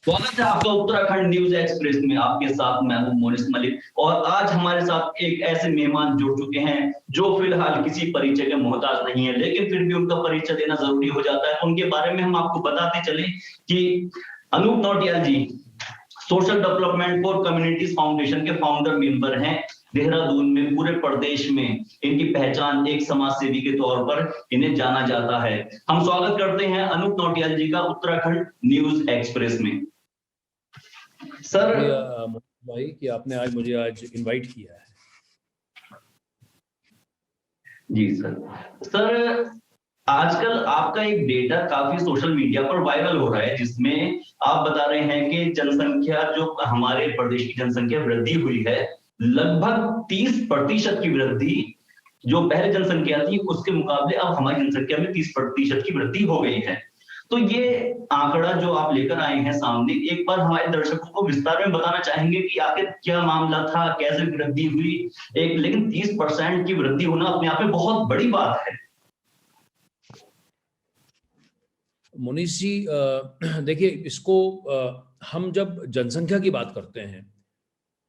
स्वागत है आपका उत्तराखंड न्यूज एक्सप्रेस में। आपके साथ मैं हूं मोनिस मलिक और आज हमारे साथ एक ऐसे मेहमान जुड़ चुके हैं जो फिलहाल किसी परिचय के मोहताज नहीं है, लेकिन फिर भी उनका परिचय देना जरूरी हो जाता है। उनके बारे में हम आपको बताते चले कि Anoop Nautiyal ji social development for communities foundation के फाउंडर मेंबर हैं। देहरादून में पूरे प्रदेश में इनकी पहचान एक समाज सेवी के तौर पर इन्हें जाना जाता है। हम स्वागत करते हैं अनूप नौटियाल जी का उत्तराखंड न्यूज एक्सप्रेस में। सर शुक्रिया भाई कि आपने मुझे इनवाइट किया है। जी सर आजकल आपका एक डेटा काफी सोशल मीडिया पर वायरल हो रहा है, जिसमें आप बता रहे हैं कि जनसंख्या जो हमारे प्रदेश की जनसंख्या वृद्धि हुई है लगभग 30% की वृद्धि जो पहले जनसंख्या थी उसके मुकाबले अब हमारी जनसंख्या में 30% की वृद्धि हो गई है। तो ये आंकड़ा जो आप लेकर आए हैं सामने, एक बार हमारे दर्शकों को विस्तार में बताना चाहेंगे कि आखिर क्या मामला था, कैसे वृद्धि हुई। एक लेकिन 30% की वृद्धि होना अपने आप में बहुत बड़ी बात है। मुनीष जी, देखिए इसको हम जब जनसंख्या की बात करते हैं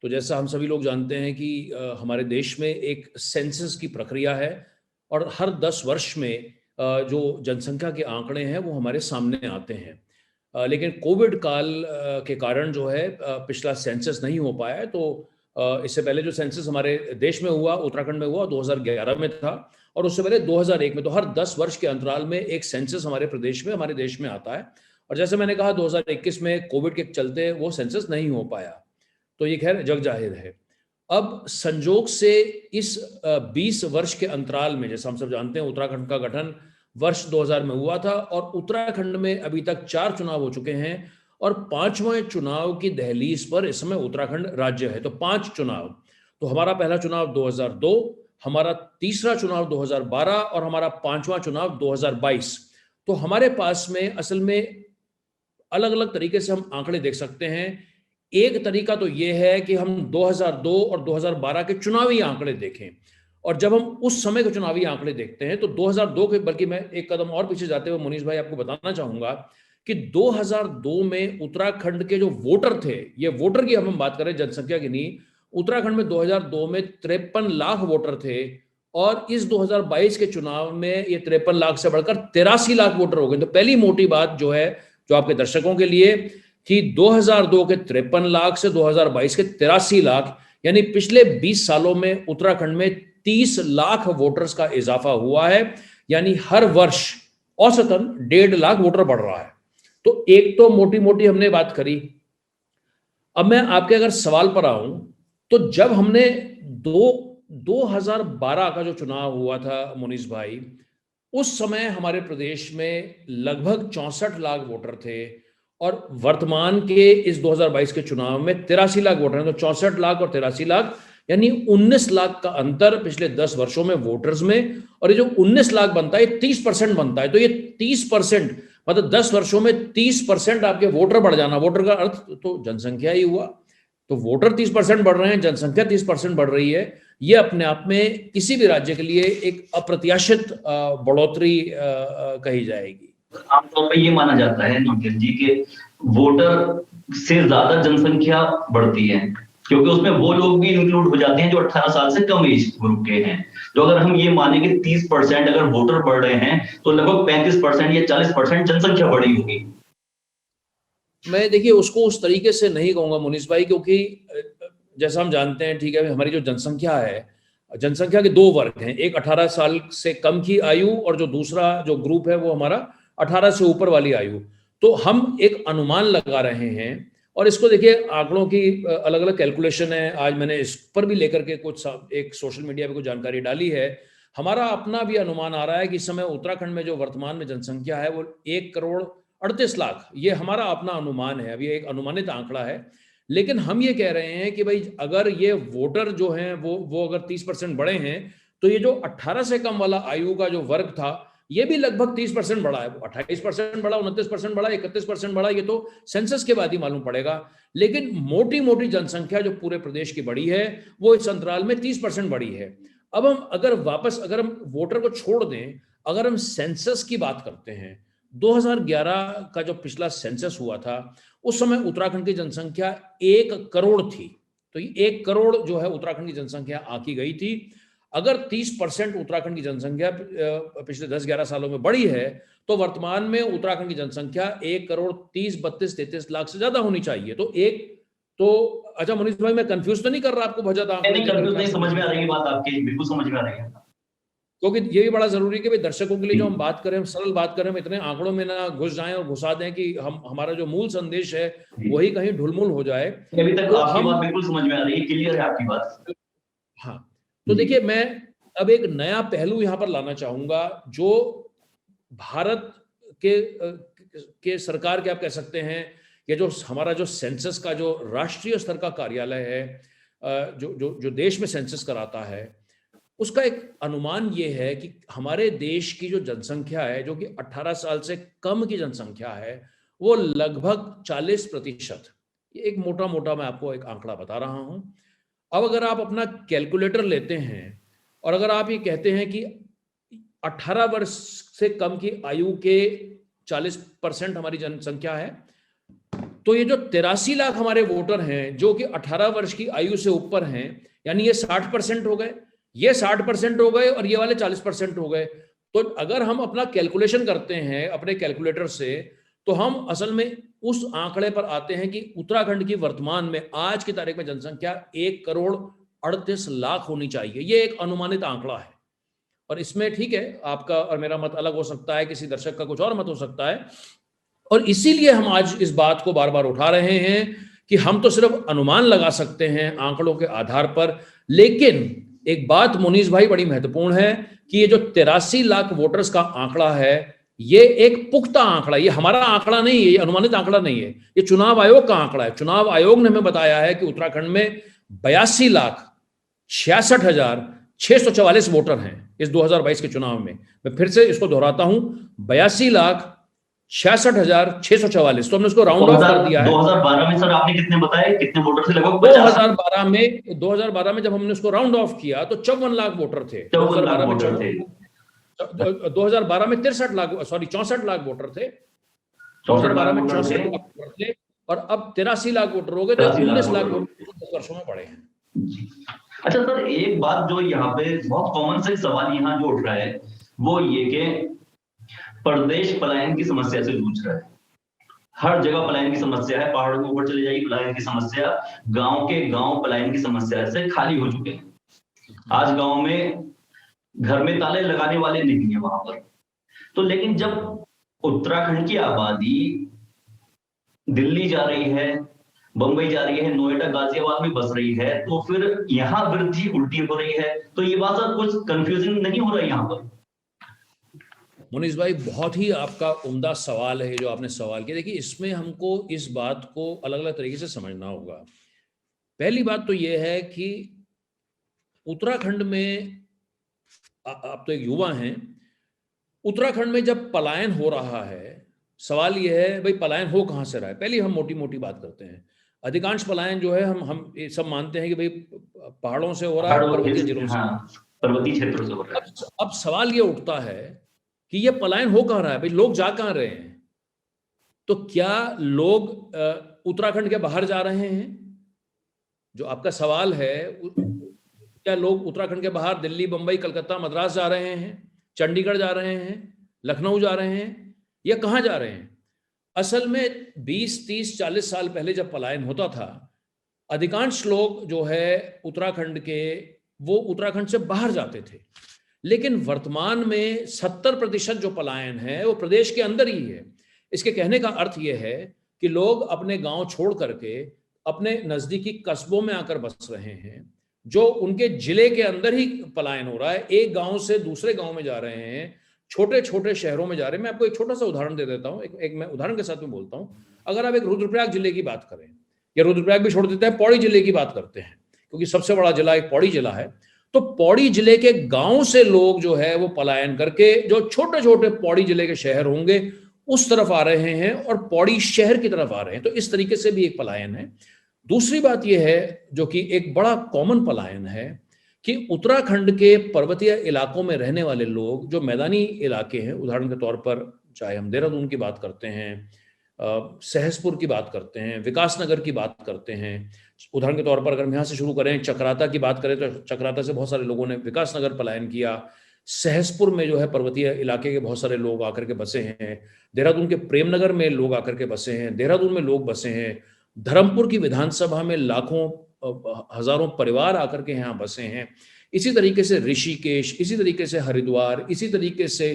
तो जैसा हम सभी लोग जानते हैं कि हमारे देश में एक सेंसस की प्रक्रिया है और हर 10 वर्ष में जो जनसंख्या के आंकड़े हैं वो हमारे सामने आते हैं। लेकिन कोविड काल के कारण जो है पिछला सेंसस नहीं हो पाया है। तो इससे पहले जो सेंसस हमारे देश में हुआ, उत्तराखंड में हुआ, 2011 में था और उससे पहले 2001 में। तो हर 10 वर्ष के अंतराल में एक सेंसस हमारे प्रदेश में, हमारे देश में आता है। और जैसे मैंने कहा 2021 में कोविड के चलते वो सेंसस नहीं हो पाया, तो ये खैर जग जाहिर है। अब संजोग से इस 20 वर्ष के अंतराल में, जैसा हम सब जानते हैं, उत्तराखंड का गठन वर्ष 2000 में हुआ था और उत्तराखंड में अभी तक 4 चुनाव हो चुके हैं और 5वें चुनाव की दहलीज पर इस समय उत्तराखंड राज्य है। तो 5 चुनाव, तो हमारा पहला चुनाव 2002, हमारा तीसरा चुनाव 2012 और हमारा 5वां चुनाव 2022। तो हमारे पास में असल में अलग अलग तरीके से हम आंकड़े देख सकते हैं। एक तरीका तो यह है कि हम 2002 और 2012 के चुनावी आंकड़े देखें, और जब हम उस समय के चुनावी आंकड़े देखते हैं तो 2002 के, बल्कि मैं एक कदम और पीछे जाते हुए मुनीष भाई आपको बताना चाहूंगा कि 2002 में उत्तराखंड के जो वोटर थे, ये वोटर की हम बात करें, जनसंख्या की नहीं, उत्तराखंड में 2002 में 53 लाख वोटर थे और इस 2022 के चुनाव में ये 53 लाख से बढ़कर 83 लाख वोटर हो गए। तो पहली मोटी बात जो है, जो आपके दर्शकों के लिए, कि 2002 के 53 लाख से 2022 के 83 लाख, यानी पिछले 20 सालों में उत्तराखंड में 30 लाख वोटर्स का इजाफा हुआ है। यानी हर वर्ष औसतन 1.5 लाख वोटर बढ़ रहा है। तो एक तो मोटी मोटी हमने बात करी। अब मैं आपके अगर सवाल पर आऊं, तो जब हमने 2012 का जो चुनाव हुआ था मुनीष भाई, उस समय हमारे प्रदेश में लगभग 64 लाख वोटर थे और वर्तमान के इस 2022 के चुनाव में 83 लाख वोटर हैं। तो 64 लाख और 83 लाख यानी 19 लाख का अंतर पिछले 10 वर्षों में वोटर्स में। और ये जो 19 लाख बनता है, 30% बनता है। तो ये 30%, मतलब 10 वर्षों में 30% आपके वोटर बढ़ जाना, वोटर का अर्थ तो जनसंख्या ही हुआ। तो वोटर 30% बढ़ रहे हैं, जनसंख्या 30% बढ़ रही है। ये अपने आप में किसी भी राज्य के लिए एक अप्रत्याशित बढ़ोतरी कही जाएगी। आमतौर पर ये माना जाता है नौटियाल जी के वोटर से ज्यादा जनसंख्या बढ़ती है, क्योंकि उसमें वो लोग भी इंक्लूड हो जाते हैं जो 18 साल से कम एज ग्रुप के हैं। तो अगर हम ये माने कि 30% अगर वोटर बढ़ रहे हैं तो लगभग 35% या 40% जनसंख्या बढ़ी होगी। मैं देखिए उसको उस तरीके से नहीं कहूंगा मुनीष भाई, क्योंकि जैसा हम जानते हैं, ठीक है, हमारी जो जनसंख्या है, जनसंख्या के 2 वर्ग हैं, एक 18 साल से कम की आयु और जो दूसरा जो ग्रुप है वो हमारा 18 से ऊपर वाली आयु। तो हम एक अनुमान लगा रहे हैं और इसको देखिए आंकड़ों की अलग अलग कैलकुलेशन है। आज मैंने इस पर भी लेकर के कुछ एक सोशल मीडिया पे कुछ जानकारी डाली है। हमारा अपना भी अनुमान आ रहा है कि इस समय उत्तराखंड में जो वर्तमान में जनसंख्या है वो 1,38,00,000, ये हमारा अपना अनुमान है, अभी एक अनुमानित आंकड़ा है। लेकिन हम ये कह रहे हैं कि भाई अगर ये वोटर जो हैं वो अगर 30% बढ़े हैं, तो ये जो 18 से कम वाला आयु का जो वर्ग था ये भी लगभग 30% बढ़ा है। 28% बढ़ा, 29% बढ़ा, 31% बढ़ा, ये तो सेंसस के बाद ही मालूम पड़ेगा। लेकिन मोटी मोटी जनसंख्या जो पूरे प्रदेश की बढ़ी है वो इस अंतराल में 30% बढ़ी है। अब हम अगर हम वोटर को छोड़ दें, अगर हम सेंसस की बात करते हैं, 2011 का जो पिछला सेंसस हुआ था उस समय उत्तराखंड की जनसंख्या 1 करोड़ थी। तो ये 1 करोड़ जो है उत्तराखंड की जनसंख्या आकी गई थी। अगर 30% उत्तराखंड की जनसंख्या पिछले 10-11 सालों में बढ़ी है तो वर्तमान में उत्तराखंड की जनसंख्या 1 करोड़ 30-32-33 लाख से ज्यादा होनी चाहिए। तो अच्छा मुनीष भाई, मैं कंफ्यूज तो नहीं कर रहा आपको बहुत ज्यादा? नहीं कंफ्यूज नहीं, समझ में आ रही है बात आपकी, बिल्कुल समझ में आ रही है। क्योंकि ये भी बड़ा जरूरी है कि भाई दर्शकों के लिए जो हम बात करें, हम सरल बात करें, हम इतने आंकड़ों में ना घुस जाएं और घुसा दें कि हमारा जो मूल संदेश है वही कहीं ढुलमुल हो जाए। अभी तक तो आपकी बात बिल्कुल समझ में आ रही है, क्लियर है आपकी बात। हाँ, तो देखिए मैं अब एक नया पहलू यहां पर लाना चाहूंगा जो भारत के सरकार के आप कह सकते हैं, ये जो हमारा जो सेंसस का जो राष्ट्रीय स्तर का कार्यालय है जो जो जो देश में सेंसस कराता है, उसका एक अनुमान ये है कि हमारे देश की जो जनसंख्या है, जो कि 18 साल से कम की जनसंख्या है, वो लगभग 40%। ये एक मोटा मोटा मैं आपको एक आंकड़ा बता रहा हूं। अब अगर आप अपना कैलकुलेटर लेते हैं और अगर आप ये कहते हैं कि 18 वर्ष से कम की आयु के 40% हमारी जनसंख्या है, तो ये जो 83 लाख हमारे वोटर हैं जो कि 18 वर्ष की आयु से ऊपर हैं, यानी ये 60% हो गए, ये 60% हो गए और ये वाले 40% हो गए। तो अगर हम अपना कैलकुलेशन करते हैं अपने कैलकुलेटर से, तो हम असल में उस आंकड़े पर आते हैं कि उत्तराखंड की वर्तमान में आज की तारीख में जनसंख्या 1 करोड़ 38 लाख होनी चाहिए। ये एक अनुमानित आंकड़ा है और इसमें ठीक है आपका और मेरा मत अलग हो सकता है, किसी दर्शक का कुछ और मत हो सकता है, और इसीलिए हम आज इस बात को बार बार उठा रहे हैं कि हम तो सिर्फ अनुमान लगा सकते हैं आंकड़ों के आधार पर, लेकिन एक बात मुनीष भाई बड़ी महत्वपूर्ण है कि ये जो 83 लाख वोटर्स का आंकड़ा है, ये एक पुख्ता आंकड़ा, ये हमारा आंकड़ा नहीं है, ये अनुमानित आंकड़ा नहीं है, ये चुनाव आयोग का आंकड़ा है। चुनाव आयोग ने हमें बताया है कि उत्तराखंड में 82,66,644 वोटर हैं इस 2022 के चुनाव में। मैं फिर से इसको दोहराता हूं, 82,66,644। तो हमने उसको राउंड ऑफ कर दिया है। 2012 में सर आपने कितने बताए, कितने वोटर थे? लगभग 2012 में जब हमने उसको राउंड ऑफ किया तो 54 लाख वोटर थे। 54 लाख वोटर थे। 2012 में 64 लाख वोटर थे। 2012 में 64 लाख वोटर थे और अब 83 लाख वोटर हो गए, तो 19 लाख वोटर 10 वर्षों में बढ़े हैं। अच्छा सर, एक बात जो यहाँ पे बहुत कॉमन से सवाल यहाँ जो उठ रहा है वो ये कि प्रदेश पलायन की समस्या से जूझ रहा है। हर जगह पलायन की समस्या है, पहाड़ों के ऊपर चले जाइए पलायन की समस्या, गांव के गांव पलायन की समस्या से खाली हो चुके हैं। आज गांव में घर में ताले लगाने वाले नहीं है वहां पर। तो लेकिन जब उत्तराखंड की आबादी दिल्ली जा रही है, बंबई जा रही है, नोएडा गाजियाबाद में बस रही है, तो फिर यहाँ वृद्धि उल्टी हो रही है। तो ये बात सर कुछ कंफ्यूजिंग नहीं हो रहा है यहाँ पर? मुनीष भाई, बहुत ही आपका उम्दा सवाल है जो आपने सवाल किया। देखिए, इसमें हमको इस बात को अलग अलग तरीके से समझना होगा। पहली बात तो यह है कि उत्तराखंड में आप तो एक युवा हैं, उत्तराखंड में जब पलायन हो रहा है, सवाल यह है भाई पलायन हो कहां से रहा है। पहले हम मोटी मोटी बात करते हैं। अधिकांश पलायन जो है हम ये सब मानते हैं कि भाई पहाड़ों से हो रहा है, पर्वतीय जिलों से, पर्वतीय क्षेत्रों से हो रहा है। अब सवाल ये उठता है कि ये पलायन हो कहां रहा है, भाई लोग जा कहां रहे हैं? तो क्या लोग उत्तराखंड के बाहर जा रहे हैं? जो आपका सवाल है, क्या लोग उत्तराखंड के बाहर दिल्ली, बंबई, कलकत्ता, मद्रास जा रहे हैं, चंडीगढ़ जा रहे हैं, लखनऊ जा रहे हैं, या कहां जा रहे हैं? असल में 20, 30, 40 साल पहले जब पलायन होता था, अधिकांश लोग जो है उत्तराखंड के, वो उत्तराखंड से बाहर जाते थे। लेकिन वर्तमान में 70% जो पलायन है वो प्रदेश के अंदर ही है। इसके कहने का अर्थ यह है कि लोग अपने गांव छोड़ करके अपने नजदीकी कस्बों में आकर बस रहे हैं, जो उनके जिले के अंदर ही पलायन हो रहा है। एक गांव से दूसरे गांव में जा रहे हैं, छोटे छोटे शहरों में जा रहे हैं। मैं आपको एक छोटा सा उदाहरण दे देता हूं, एक मैं उदाहरण के साथ में बोलता हूं। अगर आप एक रुद्रप्रयाग जिले की बात करें, या रुद्रप्रयाग भी छोड़ देते हैं, पौड़ी जिले की बात करते हैं, क्योंकि सबसे बड़ा जिला एक पौड़ी जिला है, तो पौड़ी जिले के गांव से लोग जो है वो पलायन करके जो छोटे छोटे पौड़ी जिले के शहर होंगे उस तरफ आ रहे हैं और पौड़ी शहर की तरफ आ रहे हैं। तो इस तरीके से भी एक पलायन है। दूसरी बात यह है, जो कि एक बड़ा कॉमन पलायन है, कि उत्तराखंड के पर्वतीय इलाकों में रहने वाले लोग, जो मैदानी इलाके हैं, उदाहरण के तौर पर चाहे हम देहरादून की बात करते हैं, सहसपुर की बात करते हैं, विकासनगर की बात करते हैं। उदाहरण के तौर पर अगर हम यहाँ से शुरू करें, चक्राता की बात करें तो चक्राता से बहुत सारे लोगों ने विकासनगर पलायन किया। सहसपुर में जो है पर्वतीय इलाके के बहुत सारे लोग आकर के बसे हैं। देहरादून के प्रेमनगर में लोग आकर के बसे हैं। देहरादून में लोग बसे हैं। धर्मपुर की विधानसभा में लाखों हजारों परिवार आकर के यहाँ बसे हैं। इसी तरीके से ऋषिकेश, इसी तरीके से हरिद्वार, इसी तरीके से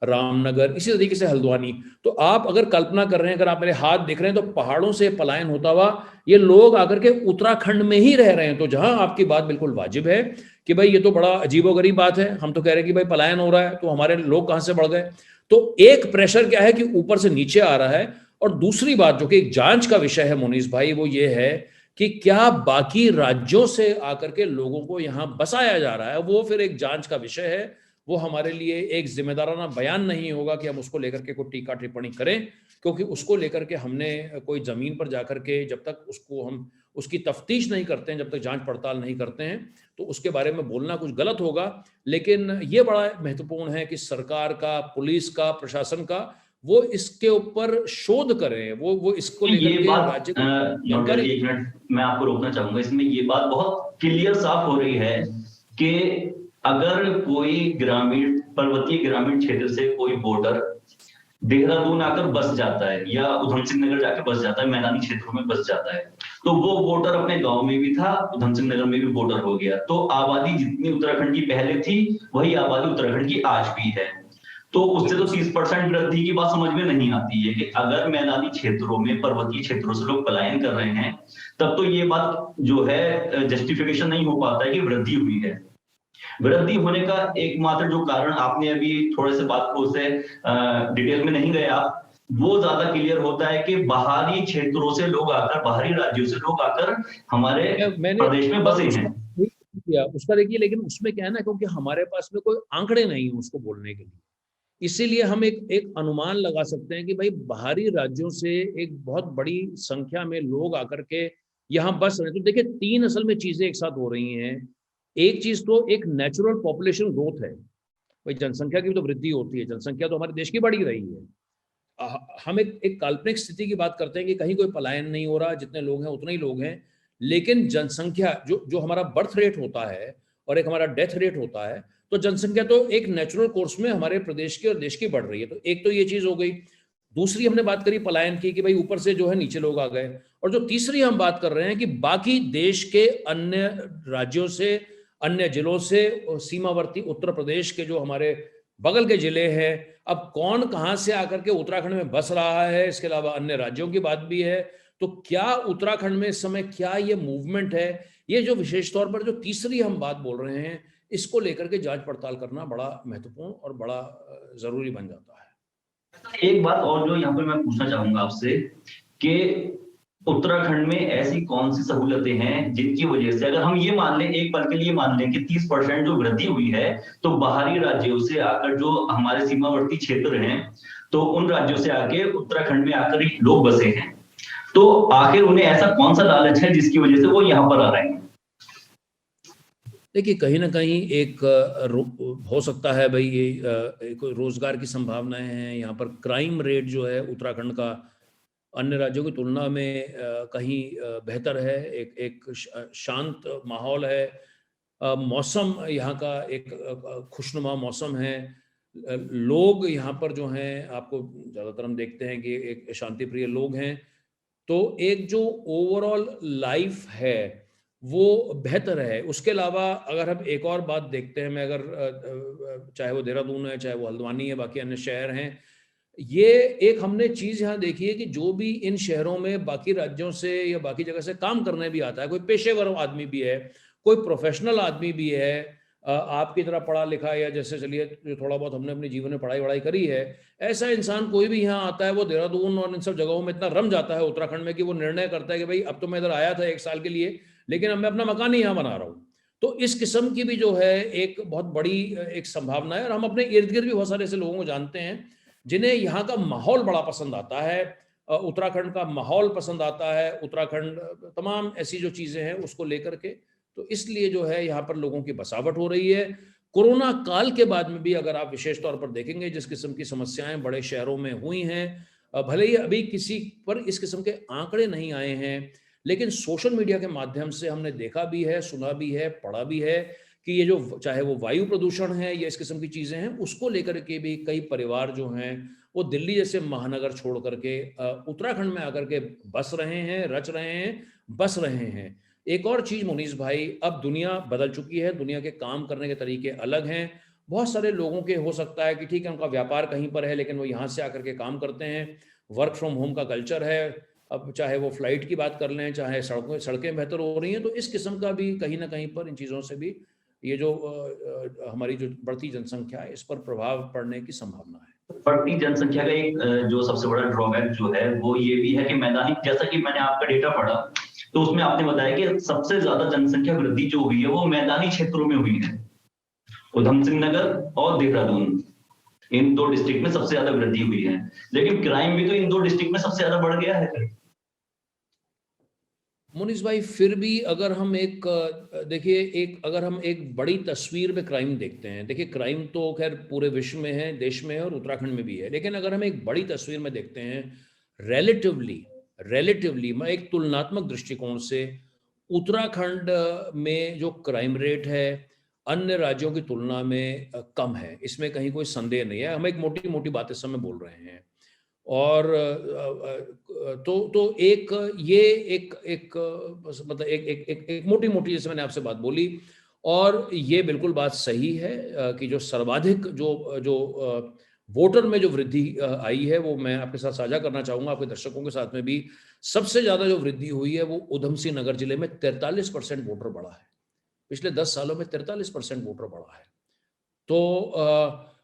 रामनगर, इसी तरीके से हल्द्वानी। तो आप अगर कल्पना कर रहे हैं, अगर आप मेरे हाथ देख रहे हैं, तो पहाड़ों से पलायन होता हुआ ये लोग आकर के उत्तराखंड में ही रह रहे हैं। तो जहां आपकी बात बिल्कुल वाजिब है कि भाई ये तो बड़ा अजीबोगरीब बात है, हम तो कह रहे हैं कि भाई पलायन हो रहा है तो हमारे लोग कहां से बढ़ गए। तो एक प्रेशर क्या है कि ऊपर से नीचे आ रहा है, और दूसरी बात जो कि एक जांच का विषय है मुनीस भाई, वो ये है कि क्या बाकी राज्यों से आकर के लोगों को यहां बसाया जा रहा है। वो फिर एक जांच का विषय है। वो हमारे लिए एक जिम्मेदाराना बयान नहीं होगा कि हम उसको लेकर के कोई टीका टिप्पणी करें, क्योंकि उसको लेकर के हमने कोई जमीन पर जाकर के जब तक उसको हम उसकी तफ्तीश नहीं करते हैं, जब तक जांच पड़ताल नहीं करते हैं, तो उसके बारे में बोलना कुछ गलत होगा। लेकिन ये बड़ा महत्वपूर्ण है कि सरकार का, पुलिस का, प्रशासन का, वो इसके ऊपर शोध करें, वो इसको लेकर के राज्य को जानकारी। एक मिनट मैं आपको रोकना चाहूंगा, इसमें ये बात बहुत क्लियर साफ हो रही है कि अगर कोई ग्रामीण, पर्वतीय ग्रामीण क्षेत्र से कोई वोटर देहरादून आकर बस जाता है या उधम सिंह नगर जाकर बस जाता है, मैदानी क्षेत्रों में बस जाता है, तो वो वोटर अपने गांव में भी था, उधम सिंह नगर में भी वोटर हो गया। तो आबादी जितनी उत्तराखंड की पहले थी, वही आबादी उत्तराखंड की आज भी है। तो उससे तो 30% वृद्धि की बात समझ में नहीं आती है कि अगर मैदानी क्षेत्रों में, पर्वतीय क्षेत्रों से लोग पलायन कर रहे हैं, तब तो ये बात जो है जस्टिफिकेशन नहीं हो पाता है कि वृद्धि हुई है। वृद्धि होने का एकमात्र जो कारण, आपने अभी थोड़े से बात को से डिटेल में नहीं गए आप, वो ज्यादा क्लियर होता है कि बाहरी क्षेत्रों से लोग आकर, बाहरी राज्यों से लोग आकर हमारे प्रदेश में बसे हैं। उसका देखिए, लेकिन उसमें क्या है ना, क्योंकि हमारे पास में कोई आंकड़े नहीं है उसको बोलने के लिए, इसीलिए हम एक अनुमान लगा सकते हैं कि भाई बाहरी राज्यों से एक बहुत बड़ी संख्या में लोग आकर के यहाँ बस रहे हैं। तो देखिए, तीन असल में चीजें एक साथ हो रही हैं। एक चीज तो एक नेचुरल पॉपुलेशन ग्रोथ है, भाई जनसंख्या की भी तो वृद्धि होती है, जनसंख्या तो हमारे देश की बढ़ ही रही है। हम एक काल्पनिक स्थिति की बात करते हैं कि कहीं कोई पलायन नहीं हो रहा, जितने लोग हैं उतने ही लोग हैं, लेकिन जनसंख्या जो जो हमारा बर्थ रेट होता है और एक हमारा डेथ रेट होता है, तो जनसंख्या तो एक नेचुरल कोर्स में हमारे प्रदेश की और देश की बढ़ रही है। तो एक तो ये चीज हो गई। दूसरी हमने बात करी पलायन की कि भाई ऊपर से जो है नीचे लोग आ गए, और जो तीसरी हम बात कर रहे हैं कि बाकी देश के अन्य राज्यों से, अन्य जिलों से, सीमावर्ती उत्तर प्रदेश के जो हमारे बगल के जिले हैं, अब कौन कहां से आकर के उत्तराखंड में बस रहा है, इसके अलावा अन्य राज्यों की बात भी है। तो क्या उत्तराखंड में इस समय क्या ये मूवमेंट है, ये जो विशेष तौर पर जो तीसरी हम बात बोल रहे हैं, इसको लेकर के जांच पड़ताल करना बड़ा महत्वपूर्ण और बड़ा जरूरी बन जाता है। एक बात और जो यहाँ पर मैं पूछना चाहूंगा आपसे कि उत्तराखंड में ऐसी कौन सी सहूलतें हैं जिनकी वजह से, अगर हम ये मान लें, एक पल के लिए मान लें कि 30% जो वृद्धि हुई है, तो बाहरी राज्यों से आकर जो हमारे सीमावर्ती क्षेत्र हैं, तो उन राज्यों से आके उत्तराखंड में आकर लोग बसे हैं, तो आखिर उन्हें ऐसा कौन सा लालच है जिसकी वजह से वो यहाँ पर आ रहे हैं? देखिए, कहीं ना कहीं एक हो सकता है भाई, ये एक रोजगार की संभावनाएं हैं यहाँ पर। क्राइम रेट जो है उत्तराखंड का अन्य राज्यों की तुलना में कहीं बेहतर है। एक शांत माहौल है। मौसम यहाँ का एक खुशनुमा मौसम है। लोग यहाँ पर जो हैं, आपको ज़्यादातर हम देखते हैं कि एक शांति प्रिय लोग हैं। तो एक जो ओवरऑल लाइफ है वो बेहतर है। उसके अलावा अगर हम एक और बात देखते हैं, मैं अगर चाहे वो देहरादून है, चाहे वो हल्द्वानी है, बाकी अन्य शहर हैं, ये एक हमने चीज यहाँ देखी है कि जो भी इन शहरों में बाकी राज्यों से या बाकी जगह से काम करने भी आता है, कोई पेशेवर आदमी भी है, कोई प्रोफेशनल आदमी भी है, आपकी तरह पढ़ा लिखा, या जैसे चलिए जो थोड़ा बहुत हमने अपने जीवन में पढ़ाई वढ़ाई करी है, ऐसा इंसान कोई भी यहाँ आता है, वो देहरादून और इन सब जगहों में इतना रम जाता है उत्तराखंड में कि वो निर्णय करता है कि भाई अब तो मैं इधर आया था 1 साल के लिए, लेकिन अब मैं अपना मकान ही यहाँ बना रहा हूँ। तो इस किस्म की भी जो है एक बहुत बड़ी एक संभावना है। और हम अपने इर्द गिर्द भी बहुत सारे ऐसे लोगों को जानते हैं जिन्हें यहाँ का माहौल बड़ा पसंद आता है, उत्तराखंड का माहौल पसंद आता है, उत्तराखंड तमाम ऐसी जो चीजें हैं उसको लेकर के। तो इसलिए जो है यहाँ पर लोगों की बसावट हो रही है। कोरोना काल के बाद में भी अगर आप विशेष तौर पर देखेंगे जिस किस्म की समस्याएं बड़े शहरों में हुई हैं, भले ही अभी किसी पर इस किस्म के आंकड़े नहीं आए हैं, लेकिन सोशल मीडिया के माध्यम से हमने देखा भी है, सुना भी है, पढ़ा भी है कि ये जो चाहे वो वायु प्रदूषण है या इस किस्म की चीजें हैं, उसको लेकर के भी कई परिवार जो हैं वो दिल्ली जैसे महानगर छोड़ करके उत्तराखंड में आकर के बस रहे हैं, रच रहे हैं, बस रहे हैं। एक और चीज मुनीस भाई, अब दुनिया बदल चुकी है, दुनिया के काम करने के तरीके अलग हैं। बहुत सारे लोगों के हो सकता है कि ठीक है उनका व्यापार कहीं पर है लेकिन वो यहाँ से आकर के काम करते हैं, वर्क फ्रॉम होम का कल्चर है। अब चाहे वो फ्लाइट की बात कर लें, चाहे सड़कें बेहतर हो रही हैं, तो इस किस्म का भी कहीं ना कहीं पर इन चीज़ों से भी ये जो हमारी जो बढ़ती जनसंख्या है इस पर प्रभाव पड़ने की संभावना है। बढ़ती जनसंख्या का एक जो सबसे बड़ा ड्रॉबैक जो है वो ये भी है कि मैदानी, जैसा कि मैंने आपका डेटा पढ़ा तो उसमें आपने बताया कि सबसे ज्यादा जनसंख्या वृद्धि जो हुई है वो मैदानी क्षेत्रों में हुई है। उधम सिंह नगर और देहरादून, इन 2 डिस्ट्रिक्ट में सबसे ज्यादा वृद्धि हुई है, लेकिन क्राइम भी तो इन 2 डिस्ट्रिक्ट में सबसे ज्यादा बढ़ गया है। मुनीस भाई फिर भी अगर हम देखिए अगर हम एक बड़ी तस्वीर में क्राइम देखते हैं, देखिए क्राइम तो खैर पूरे विश्व में है, देश में है और उत्तराखंड में भी है, लेकिन अगर हम एक बड़ी तस्वीर में देखते हैं रिलेटिवली मैं एक तुलनात्मक दृष्टिकोण से उत्तराखंड में जो क्राइम रेट है अन्य राज्यों की तुलना में कम है, इसमें कहीं कोई संदेह नहीं है। हम एक मोटी मोटी बात इस समय बोल रहे हैं और तो मतलब एक मोटी मोटी जैसे मैंने आपसे बात बोली, और ये बिल्कुल बात सही है कि जो सर्वाधिक जो वोटर में जो वृद्धि आई है वो मैं आपके साथ साझा करना चाहूंगा, आपके दर्शकों के साथ में भी। सबसे ज्यादा जो वृद्धि हुई है वो उधम सिंह नगर जिले में 43% वोटर बढ़ा है, पिछले 10 सालों में 43% वोटर बढ़ा है। तो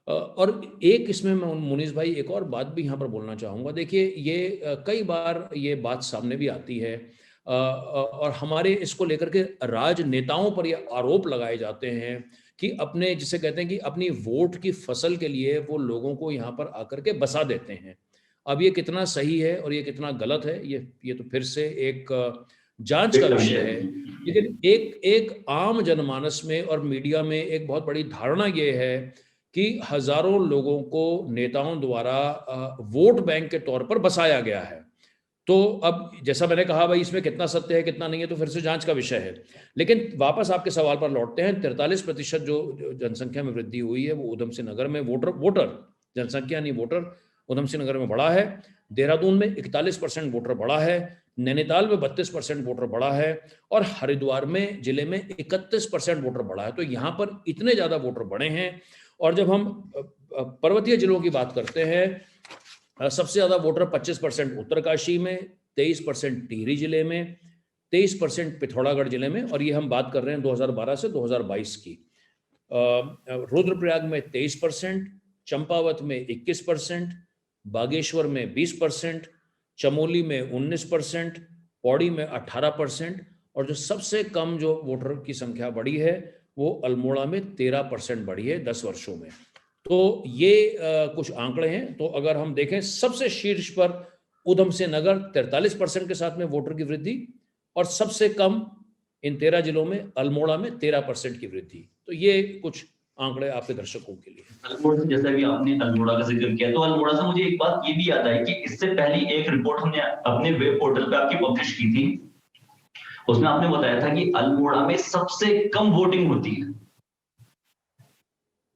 और एक इसमें मैं मुनीस भाई एक और बात भी यहाँ पर बोलना चाहूँगा। देखिए ये कई बार ये बात सामने भी आती है और हमारे इसको लेकर के राजनेताओं पर ये आरोप लगाए जाते हैं कि अपने जिसे कहते हैं कि अपनी वोट की फसल के लिए वो लोगों को यहाँ पर आकर के बसा देते हैं। अब ये कितना सही है और ये कितना गलत है, ये तो फिर से एक जांच का विषय है। लेकिन एक आम जनमानस में और मीडिया में एक बहुत बड़ी धारणा ये है कि हजारों लोगों को नेताओं द्वारा वोट बैंक के तौर पर बसाया गया है। तो अब जैसा मैंने कहा भाई इसमें कितना सत्य है कितना नहीं है तो फिर से जांच का विषय है। लेकिन वापस आपके सवाल पर लौटते हैं, 43% जो जनसंख्या में वृद्धि हुई है वो उधम सिंह नगर में वोटर जनसंख्या नहीं वोटर उधम सिंह नगर में बढ़ा है। देहरादून में 41% वोटर बढ़ा है, नैनीताल में 32% वोटर बढ़ा है और हरिद्वार में जिले में 31% वोटर बढ़ा है। तो यहाँ पर इतने ज्यादा वोटर बढ़े हैं। और जब हम पर्वतीय जिलों की बात करते हैं, सबसे ज्यादा वोटर 25% उत्तरकाशी में, 23% टिहरी जिले में, 23% पिथौरागढ़ जिले में, और ये हम बात कर रहे हैं 2012 से 2022 की। रुद्रप्रयाग में 23%, चंपावत में 21%, बागेश्वर में 20%, चमोली में 19%, पौड़ी में 18%, और जो सबसे कम जो वोटर की संख्या बढ़ी है वो अल्मोड़ा में 13% बढ़ी है 10 वर्षों में। तो ये कुछ आंकड़े हैं। तो अगर हम देखें सबसे शीर्ष पर उधम सिंह नगर 43% के साथ में वोटर की वृद्धि, और सबसे कम इन 13 जिलों में अल्मोड़ा में 13% की वृद्धि। तो ये कुछ आंकड़े आपके दर्शकों के लिए। अल्मोड़ा से जैसा कि आपने अल्मोड़ा का जिक्र किया, तो अल्मोड़ा से मुझे एक बात ये भी याद आई कि इससे पहले एक रिपोर्ट हमने अपने वेब पोर्टल पे आपकी पब्लिश की थी, उसमें आपने बताया था कि अल्मोड़ा में सबसे कम वोटिंग होती है।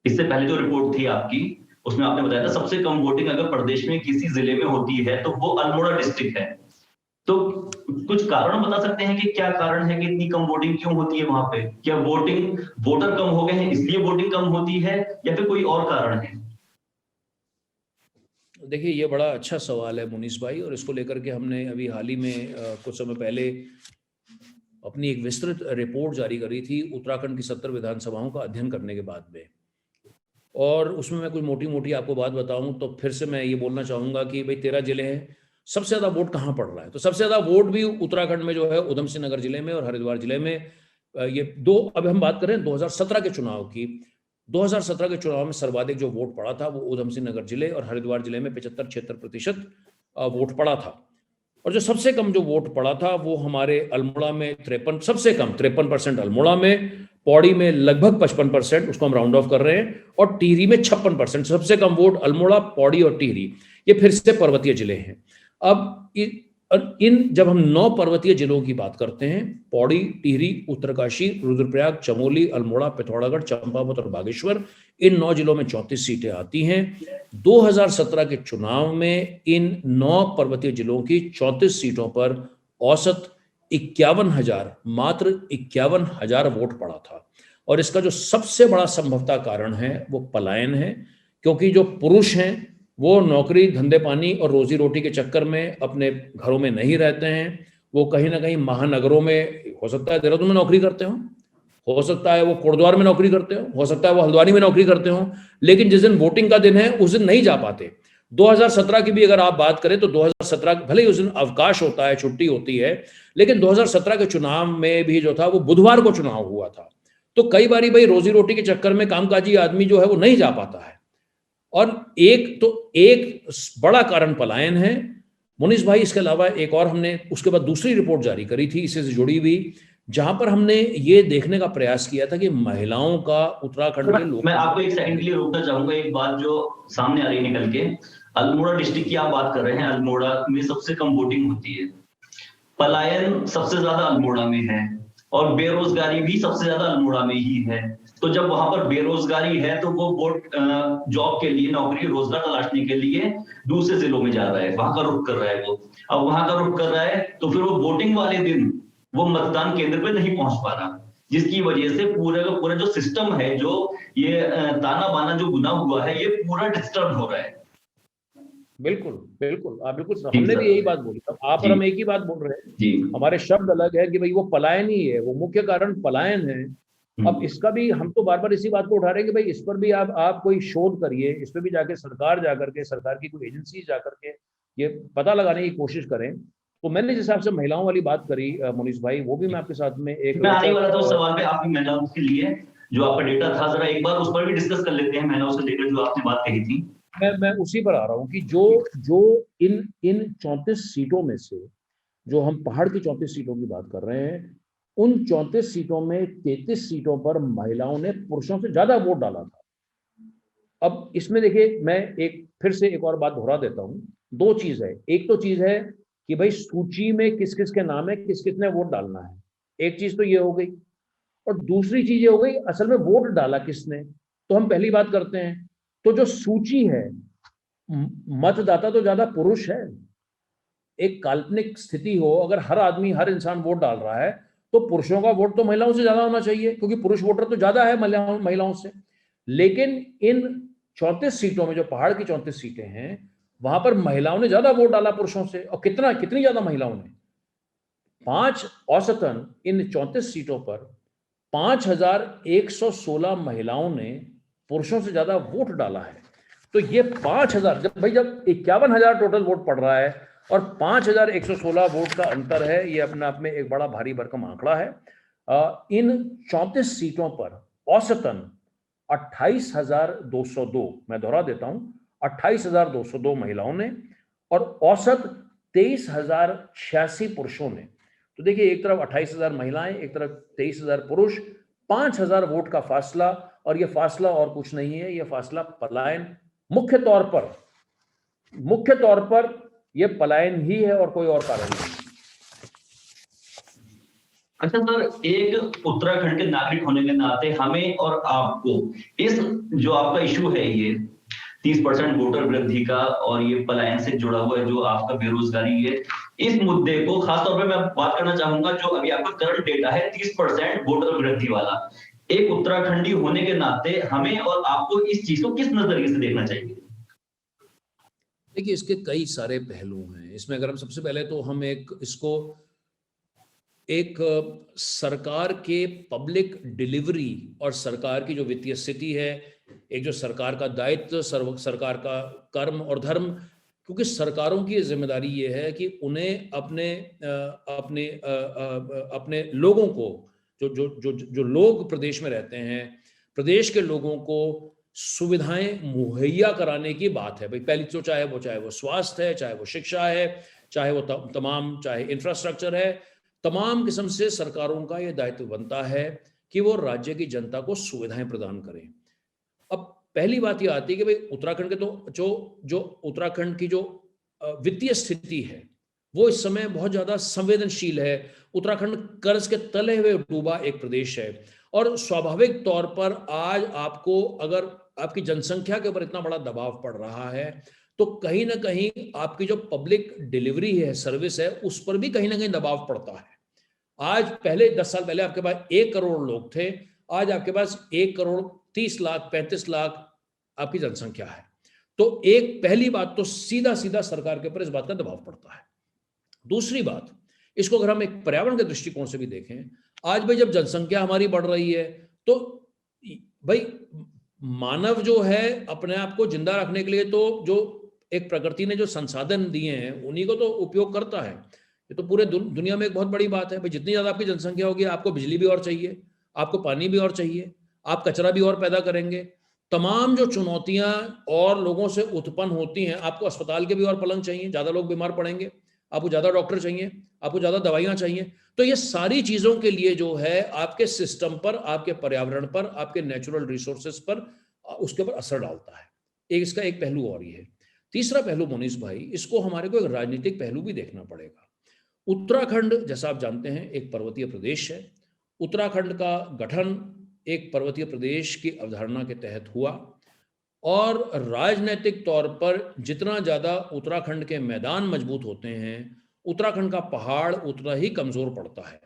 इससे पहले जो रिपोर्ट थी आपकी उसमें आपने बताया था सबसे कम वोटिंग अगर प्रदेश में किसी जिले में होती है तो वो अल्मोड़ा डिस्ट्रिक्ट है। तो कुछ कारण बता सकते हैं कि क्या कारण है कि इतनी कम वोटिंग क्यों होती है वहां पे? क्या वोटर कम हो गए हैं इसलिए वोटिंग कम होती है या फिर कोई और कारण है? देखिए ये बड़ा अच्छा सवाल है मुनीस भाई, और इसको लेकर के हमने अभी हाल ही में कुछ समय पहले अपनी एक विस्तृत रिपोर्ट जारी करी थी उत्तराखंड की 70 विधानसभाओं का अध्ययन करने के बाद में। और उसमें मैं कुछ मोटी मोटी आपको बात बताऊं तो फिर से मैं ये बोलना चाहूँगा कि भाई 13 जिले हैं, सबसे ज़्यादा वोट कहाँ पड़ रहा है? तो सबसे ज़्यादा वोट भी उत्तराखंड में जो है उधम सिंह नगर जिले में और हरिद्वार जिले में। ये दो, अब हम बात करें 2017 के चुनाव की, 2017 के चुनाव में सर्वाधिक जो वोट पड़ा था वो उधम सिंह नगर जिले और हरिद्वार जिले में 75-76% वोट पड़ा था। और जो सबसे कम जो वोट पड़ा था वो हमारे अल्मोड़ा में 53, सबसे कम 53% अल्मोड़ा में, पौड़ी में लगभग 55%, उसको हम राउंड ऑफ कर रहे हैं, और टिहरी में 56%। सबसे कम वोट अल्मोड़ा, पौड़ी और टिहरी, ये फिर से पर्वतीय जिले हैं। अब इन जब हम 9 पर्वतीय जिलों की बात करते हैं, पौड़ी, टिहरी, उत्तरकाशी, रुद्रप्रयाग, चमोली, अल्मोड़ा, पिथौरागढ़, चंपावत और बागेश्वर, इन 9 जिलों में 34 सीटें आती हैं। 2017 के चुनाव में इन 9 पर्वतीय जिलों की 34 सीटों पर औसत 51,000, मात्र 51,000 वोट पड़ा था। और इसका जो सबसे बड़ा संभवतः कारण है वो पलायन है, क्योंकि जो पुरुष हैं वो नौकरी, धंधे पानी और रोजी रोटी के चक्कर में अपने घरों में नहीं रहते हैं। वो कहीं ना कहीं महानगरों में, हो सकता है देहरादून में नौकरी करते हो सकता है वो कोटद्वार में नौकरी करते हो सकता है वो हल्द्वानी में नौकरी करते हो, लेकिन जिस दिन वोटिंग का दिन है उस दिन नहीं जा पाते। 2017 की भी अगर आप बात करें तो 2017 भले ही उस दिन अवकाश होता है, छुट्टी होती है, लेकिन 2017 के चुनाव में भी जो था वो बुधवार को चुनाव हुआ था। तो कई बारी भाई रोजी रोटी के चक्कर में कामकाजी आदमी जो है वो नहीं जा पाता है। और एक बड़ा कारण पलायन है मुनीष भाई। इसके अलावा एक और हमने उसके बाद दूसरी रिपोर्ट जारी करी थी इससे जुड़ी हुई, जहां पर हमने ये देखने का प्रयास किया था कि महिलाओं का उत्तराखंड के लोग। मैं आपको एक सेकंड के लिए रोकना चाहूंगा, एक बात जो सामने आ रही है निकल के, अल्मोड़ा डिस्ट्रिक्ट की आप बात कर रहे हैं, अल्मोड़ा में सबसे कम वोटिंग होती है, पलायन सबसे ज्यादा अल्मोड़ा में है, और बेरोजगारी भी सबसे ज्यादा अल्मोड़ा में ही है। तो जब वहां पर बेरोजगारी है तो वो वोट जॉब के लिए, नौकरी, रोजगार तलाशने के लिए दूसरे जिलों में जा रहा है, वहां का रुख कर रहा है वो। अब वहां का रुख कर रहा है तो फिर वो वोटिंग वाले दिन वो मतदान केंद्र पे नहीं पहुंच पा रहा, जिसकी वजह से पूरे का पूरा जो सिस्टम है, जो ये ताना बाना जो बुना हुआ है, ये पूरा डिस्टर्ब हो रहा है। बिल्कुल बिल्कुल, आप बिल्कुल, हमने भी यही बात बोली, आप और हम एक ही बात बोल रहे हैं जी। हमारे शब्द अलग है कि भाई वो पलायन ही है, वो मुख्य कारण पलायन है। अब इसका भी हम तो बार बार इसी बात को उठा रहे हैं कि भाई इस पर भी आप कोई शोध करिए, इस पर भी जाके सरकार जाकर के, सरकार की कोई एजेंसी जाकर के ये पता लगाने की कोशिश करें। तो मैंने जिस हिसाब से महिलाओं वाली बात करी मुनीष भाई, वो भी मैं आपके साथ में एक, मैं आने वाला था उस सवाल पे, आपकी महिलाओं के लिए जो आपका डेटा था, जरा एक बार उस पर भी डिस्कस कर लेते हैं, महिलाओं से रिलेटेड जो आपने बात कही थी। मैं उसी पर आ रहा हूँ कि जो इन 34 सीटों में से, जो हम पहाड़ की 34 सीटों की बात कर रहे हैं, उन 34 सीटों में 33 सीटों पर महिलाओं ने पुरुषों से ज्यादा वोट डाला था। अब इसमें देखिए, मैं फिर से एक और बात दोहरा देता हूँ। 2 चीज है, एक तो चीज है कि भाई सूची में किस किस के नाम है, किस किस ने वोट डालना है, एक चीज तो ये हो गई। और दूसरी चीज ये हो गई असल में वोट डाला किसने। तो हम पहली बात करते हैं, तो जो सूची है, मतदाता तो ज्यादा पुरुष है। एक काल्पनिक स्थिति हो, अगर हर आदमी, हर इंसान वोट डाल रहा है, तो पुरुषों का वोट तो महिलाओं से ज्यादा होना चाहिए, क्योंकि पुरुष वोटर तो ज्यादा है महिलाओं से। लेकिन इन 34 सीटों में, जो पहाड़ की 34 सीटें हैं, वहां पर महिलाओं ने ज्यादा वोट डाला पुरुषों से। और कितनी ज्यादा महिलाओं ने, औसतन इन 34 सीटों पर 5,116 महिलाओं ने पुरुषों से ज्यादा वोट डाला है। तो ये 5,000, जब 51,000 टोटल वोट पड़ रहा है और 5,116 वोट का अंतर है, ये अपने आप में एक बड़ा भारी भरकम आंकड़ा है। इन 34 सीटों पर औसतन 28,202, मैं दोहरा देता हूं, 28,202 महिलाओं ने और औसत 23,086 पुरुषों ने। तो देखिए, एक तरफ 28,000 महिलाएं, एक तरफ 23,000 पुरुष, 5,000 वोट का फासला। और ये फासला और कुछ नहीं है, ये फासला पलायन, मुख्य तौर पर ये पलायन ही है और कोई और कारण नहीं। अच्छा सर, एक उत्तराखंड के नागरिक होने के नाते हमें और आपको इस जो आपका इशू है, ये 30% वोटर वृद्धि का और ये पलायन से जुड़ा हुआ है जो आपका बेरोजगारी है, इस मुद्दे को खासतौर पे मैं बात करना चाहूंगा, जो अभी आपका करंट डेटा है 30% वोटर वृद्धि वाला, एक उत्तराखंडी होने के नाते हमें और आपको इस चीज को किस नजरिए से देखना चाहिए? देखिए, इसके कई सारे पहलू हैं। इसमें अगर हम सबसे पहले तो हम इसको एक सरकार के पब्लिक डिलीवरी और सरकार की जो वित्तीय स्थिति है, एक जो सरकार का दायित्व, सरकार का कर्म और धर्म, क्योंकि सरकारों की जिम्मेदारी ये है कि उन्हें अपने लोगों को, जो लोग प्रदेश में रहते हैं, प्रदेश के लोगों को सुविधाएं मुहैया कराने की बात है। भाई पहली तो चाहे वो स्वास्थ्य है, चाहे वो शिक्षा है, चाहे वो चाहे इंफ्रास्ट्रक्चर है, तमाम किस्म से सरकारों का ये दायित्व बनता है कि वो राज्य की जनता को सुविधाएं प्रदान करें। अब पहली बात ये आती है कि भाई उत्तराखंड के तो जो उत्तराखंड की जो वित्तीय स्थिति है वो इस समय बहुत ज्यादा संवेदनशील है। उत्तराखंड कर्ज के तले हुए डूबा एक प्रदेश है और स्वाभाविक तौर पर आज आपको अगर आपकी जनसंख्या के ऊपर इतना बड़ा दबाव पड़ रहा है तो कहीं ना कहीं आपकी जो पब्लिक डिलीवरी है, सर्विस है, उस पर भी कहीं ना कहीं दबाव पड़ता है। आज पहले 10 साल पहले आपके पास 1 करोड़ लोग थे, आज आपके पास 1 करोड़ 30 लाख 35 लाख आपकी जनसंख्या है। तो एक पहली बात तो सीधा सीधा सरकार के ऊपर इस बात का दबाव पड़ता है। दूसरी बात, इसको अगर हम एक पर्यावरण के दृष्टिकोण से भी देखें, आज भाई जब जनसंख्या हमारी बढ़ रही है तो भाई मानव जो है अपने आप को जिंदा रखने के लिए तो जो एक प्रकृति ने जो संसाधन दिए हैं उन्हीं को तो उपयोग करता है। ये तो पूरे दुनिया में एक बहुत बड़ी बात है भाई, जितनी ज्यादा आपकी जनसंख्या होगी आपको बिजली भी और चाहिए, आपको पानी भी और चाहिए, आप कचरा भी और पैदा करेंगे। तमाम जो चुनौतियां और लोगों से उत्पन्न होती हैं, आपको अस्पताल के भी और पलंग चाहिए, ज्यादा लोग बीमार पड़ेंगे, आपको ज्यादा डॉक्टर चाहिए, आपको ज्यादा दवाइयां चाहिए। तो ये सारी चीजों के लिए जो है आपके सिस्टम पर, आपके पर्यावरण पर, आपके नेचुरल रिसोर्सेस पर उसके ऊपर असर डालता है। एक इसका एक पहलू और ही है। तीसरा पहलू मोनीश भाई, इसको हमारे को एक राजनीतिक पहलू भी देखना पड़ेगा। उत्तराखंड जैसा आप जानते हैं एक पर्वतीय प्रदेश है। उत्तराखंड का गठन एक पर्वतीय प्रदेश की अवधारणा के तहत हुआ और राजनीतिक तौर पर जितना ज्यादा उत्तराखंड के मैदान मजबूत होते हैं उत्तराखंड का पहाड़ उतना ही कमजोर पड़ता है।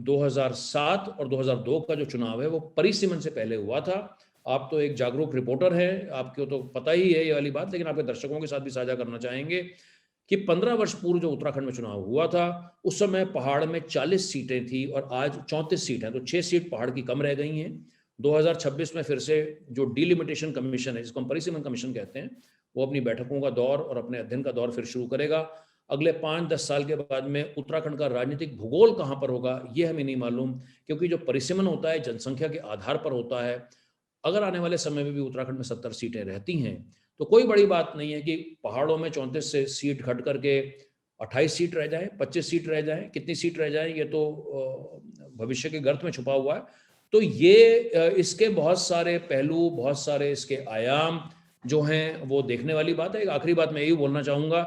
2007 और 2002 का जो चुनाव है वो परिसीमन से पहले हुआ था। आप तो एक जागरूक रिपोर्टर हैं, आपको तो पता ही है ये वाली बात, लेकिन आपके दर्शकों के साथ भी साझा करना चाहेंगे कि 15 वर्ष पूर्व जो उत्तराखंड में चुनाव हुआ था उस समय पहाड़ में 40 सीटें थी और आज 34 सीट हैं, तो 6 सीट पहाड़ की कम रह गई हैं। 2026 में फिर से जो डिलिमिटेशन कमीशन है, जिसको हम परिसीमन कमीशन कहते हैं, वो अपनी बैठकों का दौर और अपने अध्ययन का दौर फिर शुरू करेगा। अगले 5-10 साल के बाद में उत्तराखंड का राजनीतिक भूगोल कहाँ पर होगा ये हमें नहीं मालूम, क्योंकि जो परिसीमन होता है जनसंख्या के आधार पर होता है। अगर आने वाले समय में भी उत्तराखंड में 70 सीटें रहती हैं तो कोई बड़ी बात नहीं है कि पहाड़ों में 34 से सीट घट करके 28 सीट रह जाए, 25 सीट रह जाए, कितनी सीट रह जाए ये तो भविष्य के गर्त में छुपा हुआ है। तो ये इसके बहुत सारे पहलू, बहुत सारे इसके आयाम जो हैं वो देखने वाली बात है। एक आखिरी बात मैं यही बोलना चाहूंगा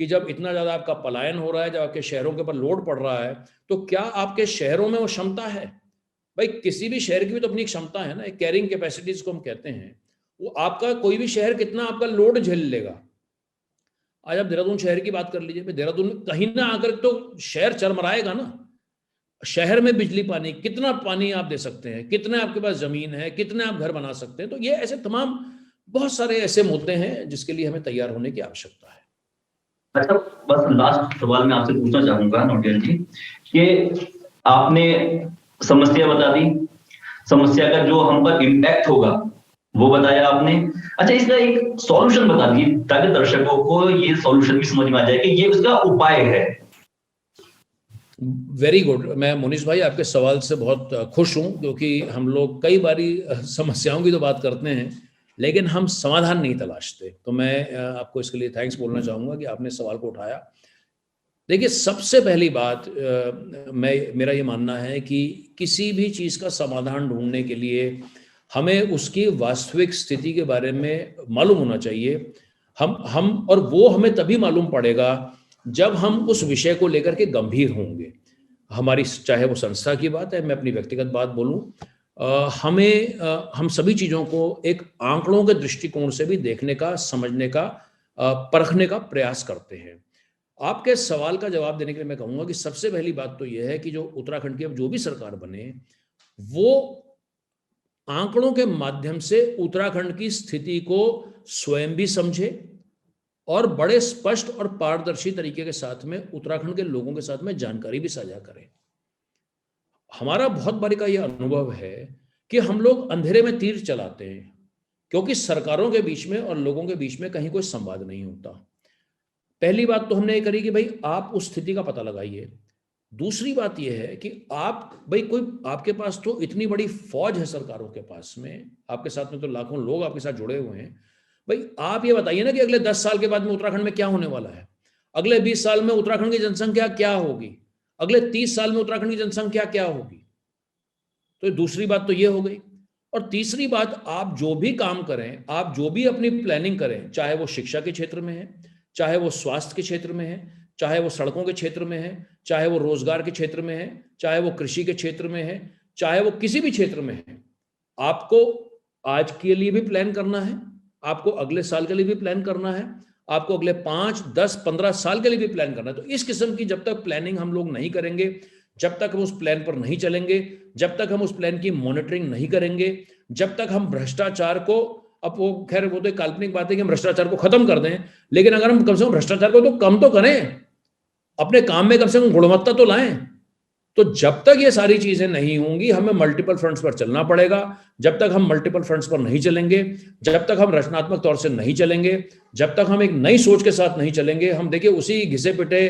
कि जब इतना ज्यादा आपका पलायन हो रहा है, जब आपके शहरों के ऊपर लोड पड़ रहा है, तो क्या आपके शहरों में वो क्षमता है? भाई किसी भी शहर की भी तो अपनी क्षमता है ना, एक कैरिंग कैपेसिटीज को हम कहते हैं। वो आपका कोई भी शहर कितना आपका लोड झेल लेगा। आज आप देहरादून शहर की बात कर लीजिए, देहरादून में कहीं ना आकर तो शहर चरमराएगा ना। शहर में बिजली पानी, कितना पानी आप दे सकते हैं, कितने आपके पास जमीन है, कितने आप घर बना सकते हैं। तो ये ऐसे तमाम बहुत सारे ऐसे मुद्दे हैं जिसके लिए हमें तैयार होने की आवश्यकता है। अच्छा, बस लास्ट सवाल मैं आपसे पूछना चाहूंगा नौटियाल जी कि आपने समस्या बता दी, समस्या का जो हम पर इम्पैक्ट होगा वो बताया आपने। अच्छा, इसका एक सॉल्यूशन बता दीजिए ताकि दर्शकों को ये सॉल्यूशन भी समझ में आ जाए कि ये उसका उपाय है। Very good. मैं मोनीश भाई आपके सवाल से बहुत खुश हूं, क्योंकि हम लोग कई बारी समस्याओं की तो बात करते हैं लेकिन हम समाधान नहीं तलाशते। तो मैं आपको इसके लिए थैंक्स बोलना चाहूंगा कि आपने सवाल को उठाया। देखिए, सबसे पहली बात मेरा ये मानना है कि किसी भी चीज का समाधान ढूंढने के लिए हमें उसकी वास्तविक स्थिति के बारे में मालूम होना चाहिए। हम और वो हमें तभी मालूम पड़ेगा जब हम उस विषय को लेकर के गंभीर होंगे। हमारी, चाहे वो संस्था की बात है, मैं अपनी व्यक्तिगत बात बोलूं, हम सभी चीजों को एक आंकड़ों के दृष्टिकोण से भी देखने का, समझने का, परखने का प्रयास करते हैं। आपके सवाल का जवाब देने के लिए मैं कहूंगा कि सबसे पहली बात तो यह है कि जो उत्तराखंड की अब जो भी सरकार बने वो आंकड़ों के माध्यम से उत्तराखंड की स्थिति को स्वयं भी समझे और बड़े स्पष्ट और पारदर्शी तरीके के साथ में उत्तराखंड के लोगों के साथ में जानकारी भी साझा करें। हमारा बहुत बारी का यह अनुभव है कि हम लोग अंधेरे में तीर चलाते हैं, क्योंकि सरकारों के बीच में और लोगों के बीच में कहीं कोई संवाद नहीं होता। पहली बात तो हमने ये करी कि भाई आप उस स्थिति का पता लगाइए। दूसरी बात यह है कि आप भाई कोई, आपके पास तो इतनी बड़ी फौज है सरकारों के पास में, आपके साथ में तो लाखों लोग आपके साथ जुड़े हुए हैं। भाई आप ये बताइए ना कि अगले 10 साल के बाद में उत्तराखंड में क्या होने वाला है, अगले 20 साल में उत्तराखंड की जनसंख्या क्या होगी, अगले 30 साल में उत्तराखंड की जनसंख्या क्या होगी। तो दूसरी बात तो ये हो गई। और तीसरी बात, आप जो भी काम करें, आप जो भी अपनी प्लानिंग करें, चाहे वो शिक्षा के क्षेत्र में है, चाहे वो स्वास्थ्य के क्षेत्र में है, चाहे वो सड़कों के क्षेत्र में है, चाहे वो रोजगार के क्षेत्र में है, चाहे वो कृषि के क्षेत्र में है, चाहे वो किसी भी क्षेत्र में है, आपको आज के लिए भी प्लान करना है, आपको अगले साल के लिए भी प्लान करना है, आपको अगले 5, 10, 15 साल के लिए भी प्लान करना है। तो इस किस्म की जब तक प्लानिंग हम लोग नहीं करेंगे, जब तक हम उस प्लान पर नहीं चलेंगे, जब तक हम उस प्लान की मॉनिटरिंग नहीं करेंगे, जब तक हम भ्रष्टाचार को, अब वो खैर वो तो एक काल्पनिक बात है कि हम भ्रष्टाचार को खत्म कर दें, लेकिन अगर हम कम से कम भ्रष्टाचार को तो कम तो करें, अपने काम में कम से कम गुणवत्ता तो लाएं। तो जब तक ये सारी चीजें नहीं होंगी, हमें मल्टीपल फ्रंट्स पर चलना पड़ेगा। जब तक हम मल्टीपल फ्रंट्स पर नहीं चलेंगे, जब तक हम रचनात्मक तौर से नहीं चलेंगे, जब तक हम एक नई सोच के साथ नहीं चलेंगे, हम देखिए उसी घिसे पिटे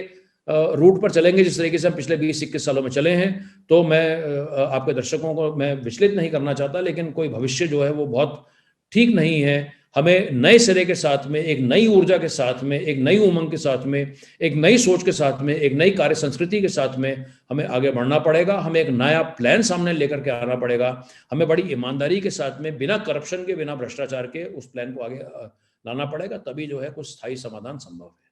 रूट पर चलेंगे जिस तरीके से हम पिछले 20-21 सालों में चले हैं। तो मैं आपके दर्शकों को मैं विचलित नहीं करना चाहता, लेकिन कोई भविष्य जो है वो बहुत ठीक नहीं है। हमें नए सिरे के साथ में, एक नई ऊर्जा के साथ में, एक नई उमंग के साथ में, एक नई सोच के साथ में, एक नई कार्य संस्कृति के साथ में हमें आगे बढ़ना पड़ेगा। हमें एक नया प्लान सामने लेकर के आना पड़ेगा। हमें बड़ी ईमानदारी के साथ में, बिना करप्शन के, बिना भ्रष्टाचार के उस प्लान को आगे लाना पड़ेगा, तभी जो है कुछ स्थायी समाधान संभव है।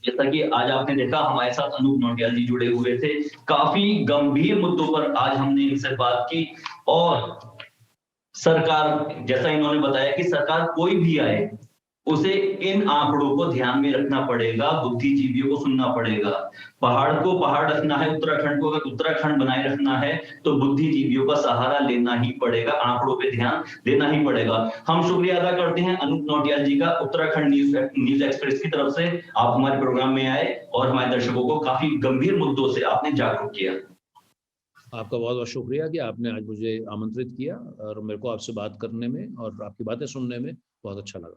जैसा कि आज आपने देखा हमारे साथ अनूप नौटियाल जी जुड़े हुए थे, काफी गंभीर मुद्दों पर आज हमने इनसे बात की। और सरकार, जैसा इन्होंने बताया कि सरकार कोई भी आए, उसे इन आंकड़ों को ध्यान में रखना पड़ेगा, बुद्धिजीवियों को सुनना पड़ेगा। पहाड़ को पहाड़ रखना है, उत्तराखंड को अगर उत्तराखंड बनाए रखना है तो बुद्धिजीवियों का सहारा लेना ही पड़ेगा, आंकड़ों पे ध्यान देना ही पड़ेगा। हम शुक्रिया अदा करते हैं अनूप नौटियाल जी का, उत्तराखंड न्यूज एक्सप्रेस की तरफ से आप हमारे प्रोग्राम में आए और हमारे दर्शकों को काफी गंभीर मुद्दों से आपने जागरूक किया। आपका बहुत बहुत शुक्रिया कि आपने आज मुझे आमंत्रित किया और मेरे को आपसे बात करने में और आपकी बातें सुनने में बहुत अच्छा लगा।